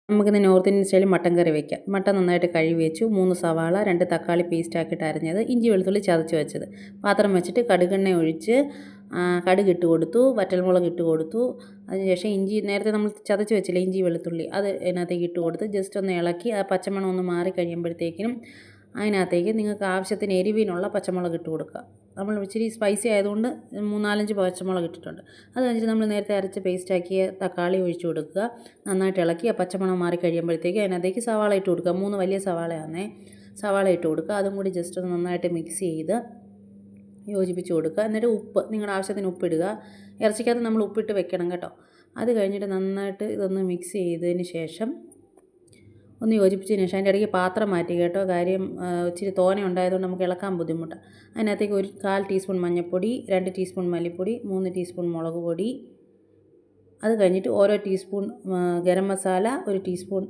നമുക്കിന്ന് north Indian സ്റ്റൈലിൽ mutton കറി വയ്ക്കാം. മട്ടൻ നന്നായിട്ട് കഴുകി വെച്ചു. 3 സവാള, 2 തക്കാളി പേസ്റ്റ് ആക്കിയിട്ട് അരിഞ്ഞത്, ഇഞ്ചി വെളുത്തുള്ളി ചതച്ച് വെച്ചത്. പാത്രം വെച്ചിട്ട് കടുകെണ്ണ ഒഴിച്ച് കടുക് ഇട്ട് കൊടുത്തു, വറ്റൽമുളക് ഇട്ട് കൊടുത്തു. അതിനുശേഷം ഇഞ്ചി നേരത്തെ നമ്മൾ ചതച്ച് വെച്ചില്ലേ ഇഞ്ചി വെളുത്തുള്ളി, അത് അതിനകത്തേക്ക് ഇട്ട് കൊടുത്ത് ജസ്റ്റ് ഒന്ന് ഇളക്കി ആ പച്ചമണം ഒന്ന് മാറി കഴിയുമ്പോഴത്തേക്കിനും അതിനകത്തേക്ക് നിങ്ങൾക്ക് ആവശ്യത്തിന് എരിവിനുള്ള പച്ചമുളക് ഇട്ട് കൊടുക്കുക. നമ്മൾ ഇച്ചിരി സ്പൈസി ആയതുകൊണ്ട് 3-4 പച്ചമുളക് ഇട്ടിട്ടുണ്ട്. അത് കഴിഞ്ഞിട്ട് നമ്മൾ നേരത്തെ അരച്ച് പേസ്റ്റാക്കിയ തക്കാളി ഒഴിച്ച് കൊടുക്കുക. നന്നായിട്ട് ഇളക്കി ആ പച്ചമണം മാറി കഴിയുമ്പോഴത്തേക്ക് അതിനകത്തേക്ക് സവാള ഇട്ട് കൊടുക്കുക. 3 വലിയ സവാളയാണേ. സവാള ഇട്ട് കൊടുക്കുക. അതും കൂടി ജസ്റ്റ് ഒന്ന് നന്നായിട്ട് മിക്സ് ചെയ്ത് യോജിപ്പിച്ച് കൊടുക്കുക. എന്നിട്ട് ഉപ്പ് നിങ്ങളുടെ ആവശ്യത്തിന് ഉപ്പിടുക. ഇറച്ചിക്കകത്ത് നമ്മൾ ഉപ്പിട്ട് വെക്കണം കേട്ടോ. അത് കഴിഞ്ഞിട്ട് നന്നായിട്ട് ഇതൊന്ന് മിക്സ് ചെയ്തതിന് ശേഷം ഒന്ന് യോജിപ്പിച്ചതിന് ശേഷം അതിൻ്റെ ഇടയ്ക്ക് പാത്രം മാറ്റി കേട്ടോ. കാര്യം ഇച്ചിരി തോനെ ഉണ്ടായതുകൊണ്ട് നമുക്ക് ഇളക്കാൻ ബുദ്ധിമുട്ടാണ്. അതിനകത്തേക്ക് 1/4 ടീസ്പൂൺ മഞ്ഞൾപ്പൊടി, 2 ടീസ്പൂൺ മല്ലിപ്പൊടി, 3 ടീസ്പൂൺ മുളക് പൊടി, അത് കഴിഞ്ഞിട്ട് ഓരോ teaspoon garam masala, 1 teaspoon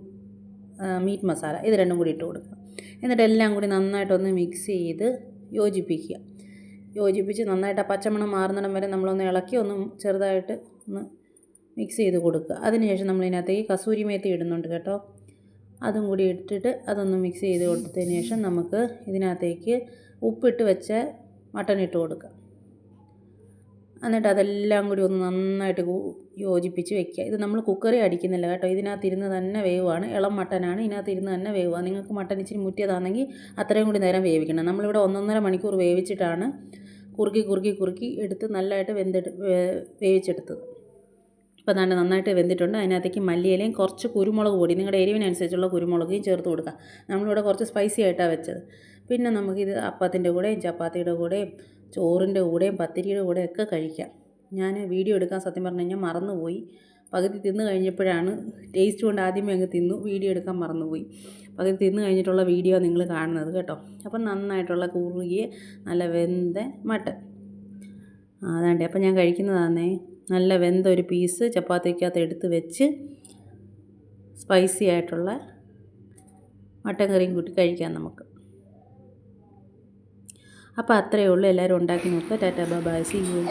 meet masala, ഇത് രണ്ടും കൂടി ഇട്ട് കൊടുക്കുക. എന്നിട്ട് എല്ലാം കൂടി നന്നായിട്ടൊന്ന് മിക്സ് ചെയ്ത് യോജിപ്പിക്കുക. യോജിപ്പിച്ച് നന്നായിട്ട് ആ പച്ചമണം മാറുന്നിടം വരെ നമ്മളൊന്ന് ഇളക്കി ഒന്ന് ചെറുതായിട്ട് ഒന്ന് മിക്സ് ചെയ്ത് കൊടുക്കുക. അതിനുശേഷം നമ്മളിതിനകത്തേക്ക് കസൂരി മേത്തി ഇടുന്നുണ്ട് കേട്ടോ. അതും കൂടി ഇട്ടിട്ട് അതൊന്ന് മിക്സ് ചെയ്ത് കൊടുത്തതിന് ശേഷം നമുക്ക് ഇതിനകത്തേക്ക് ഉപ്പിട്ട് വെച്ച മട്ടൻ ഇട്ട് കൊടുക്കുക. എന്നിട്ട് അതെല്ലാം കൂടി ഒന്ന് നന്നായിട്ട് യോജിപ്പിച്ച് വെക്കുക. ഇത് നമ്മൾ കുക്കറി അടിക്കുന്നില്ല കേട്ടോ. ഇതിനകത്തിരുന്ന് തന്നെ വേവാണ്. ഇളം മട്ടനാണ്, ഇതിനകത്തിരുന്ന് തന്നെ വേവുക. നിങ്ങൾക്ക് മട്ടൻ ഇച്ചിരി മുറ്റിയതാണെങ്കിൽ അത്രയും കൂടി നേരം വേവിക്കണം. നമ്മളിവിടെ 1-1.5 മണിക്കൂർ വേവിച്ചിട്ടാണ് കുറുക്കി എടുത്ത് നല്ലതായിട്ട് വേവിച്ചെടുത്തത്. ഇപ്പോൾ നല്ല നന്നായിട്ട് വെന്തിട്ടുണ്ട്. അതിനകത്തേക്ക് മല്ലിയിലയും കുറച്ച് കുരുമുളക് പൊടി, നിങ്ങളുടെ എരിവിനനുസരിച്ചുള്ള കുരുമുളകും ചേർത്ത് കൊടുക്കുക. നമ്മളിവിടെ കുറച്ച് സ്പൈസി ആയിട്ടാണ് വെച്ചത്. പിന്നെ നമുക്കിത് അപ്പത്തിൻ്റെ കൂടെയും ചപ്പാത്തിയുടെ കൂടെയും ചോറിൻ്റെ കൂടെയും പത്തിരിയുടെ കൂടെയും ഒക്കെ കഴിക്കാം. ഞാൻ വീഡിയോ എടുക്കാൻ സത്യം പറഞ്ഞു കഴിഞ്ഞാൽ മറന്നുപോയി. പകുതി തിന്ന് കഴിഞ്ഞപ്പോഴാണ് ടേസ്റ്റ് കൊണ്ട് ആദ്യമേ അങ്ങ് തിന്നു, വീഡിയോ എടുക്കാൻ മറന്നുപോയി. പകുതി തിന്ന് കഴിഞ്ഞിട്ടുള്ള വീഡിയോ നിങ്ങൾ കാണുന്നത് കേട്ടോ. അപ്പം നന്നായിട്ടുള്ള കുറുകിയ നല്ല വെന്ത മട്ടൻ അതാണ്ടേ. അപ്പം ഞാൻ കഴിക്കുന്നതാണേ. നല്ല വെന്ത ഒരു പീസ് ചപ്പാത്തിക്കകത്ത് എടുത്ത് വെച്ച് സ്പൈസി ആയിട്ടുള്ള മട്ടൻ കറിയും കൂട്ടി കഴിക്കാം നമുക്ക്. അപ്പോൾ അത്രയേ ഉള്ളൂ. എല്ലാവരും ഉണ്ടാക്കി നോക്കുക. Tata bye bye, see U.